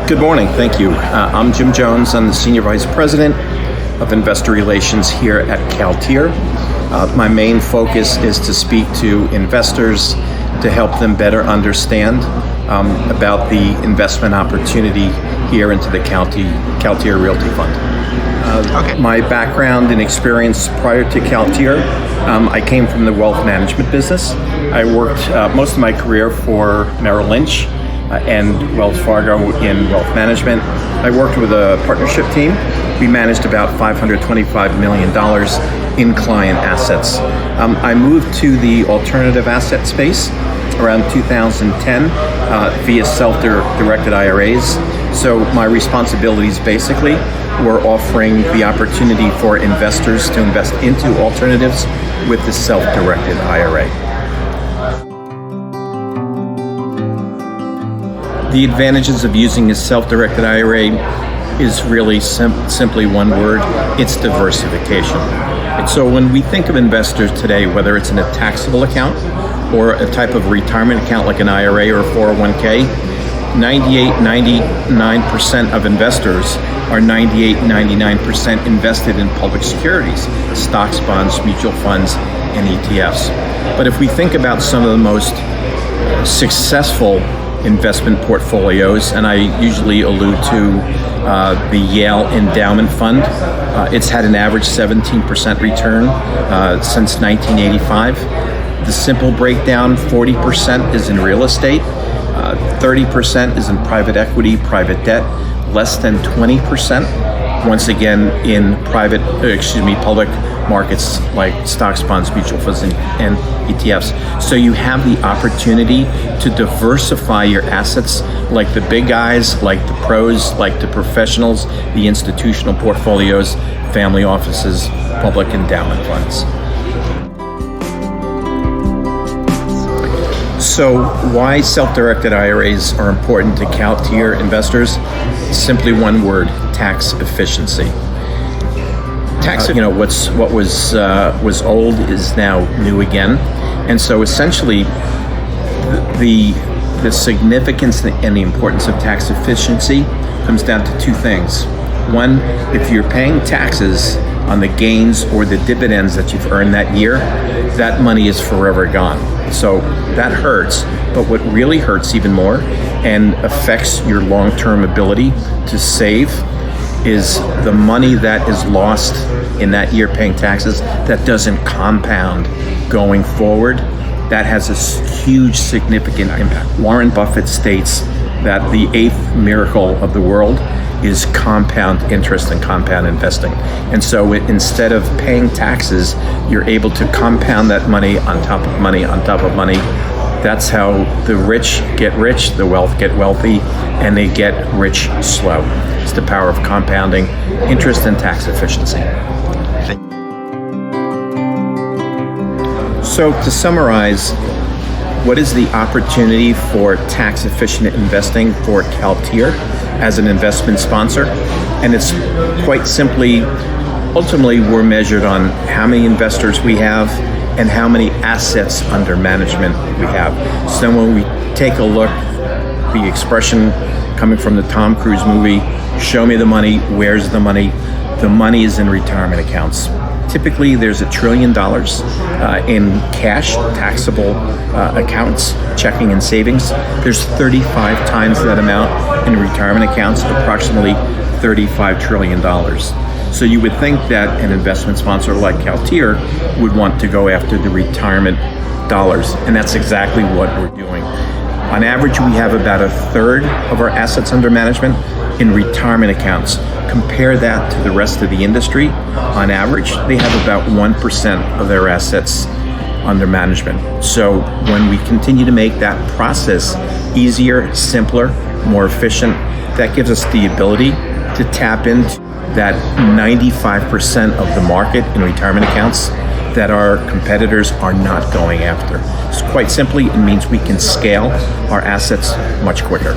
Good morning, thank you. I'm Jim Jones. I'm the Senior Vice President of Investor Relations here at CalTier. My main focus is to speak to investors to help them better understand about the investment opportunity here into the CalTier Realty Fund. My background and experience prior to CalTier, I came from the wealth management business. I worked most of my career for Merrill Lynch and Wells Fargo in wealth management. I worked with a partnership team. We managed about $525 million in client assets. I moved to the alternative asset space around 2010 via Self Directed IRAs. So my responsibilities basically were offering the opportunity for investors to invest into alternatives with the Self Directed IRA. The advantages of using a self-directed IRA is really simply one word: it's diversification. And so when we think of investors today, whether it's in a taxable account or a type of retirement account like an IRA or a 401k, 99% of investors are 99% invested in public securities, stocks, bonds, mutual funds, and ETFs. But if we think about some of the most successful investment portfolios, and I usually allude to the Yale Endowment Fund. It's had an average 17% return since 1985. The simple breakdown: 40% is in real estate, 30% is in private equity, private debt, less than 20% once again in public markets like stocks, bonds, mutual funds, and ETFs. So you have the opportunity to diversify your assets like the big guys, like the pros, like the professionals, the institutional portfolios, family offices, public endowment funds. So why self-directed IRAs are important to CalTier investors? Simply one word: tax efficiency. What was old is now new again, and so essentially, the significance and the importance of tax efficiency comes down to two things. One, if you're paying taxes on the gains or the dividends that you've earned that year, that money is forever gone. So that hurts, but what really hurts even more and affects your long-term ability to save is the money that is lost in that year paying taxes that doesn't compound going forward. That has a huge, significant impact. Warren Buffett states that the 8th miracle of the world is compound interest and compound investing. And so instead of paying taxes, you're able to compound that money on top of money on top of money. That's how the rich get rich, the wealth get wealthy, and they get rich slow. It's the power of compounding interest and tax efficiency. So to summarize, what is the opportunity for tax efficient investing for CalTier as an investment sponsor? And it's quite simply, ultimately we're measured on how many investors we have and how many assets under management we have. So when we take a look, the expression coming from the Tom Cruise movie, show me the money, where's the money? The money is in retirement accounts. Typically, there's $1 trillion in cash, taxable accounts, checking and savings. There's 35 times that amount in retirement accounts, approximately $35 trillion. So you would think that an investment sponsor like CalTier would want to go after the retirement dollars, and that's exactly what we're doing. On average, we have about a third of our assets under management in retirement accounts. Compare that to the rest of the industry. On average, they have about 1% of their assets under management. So when we continue to make that process easier, simpler, more efficient, that gives us the ability to tap into that 95% of the market in retirement accounts that our competitors are not going after. So quite simply, it means we can scale our assets much quicker.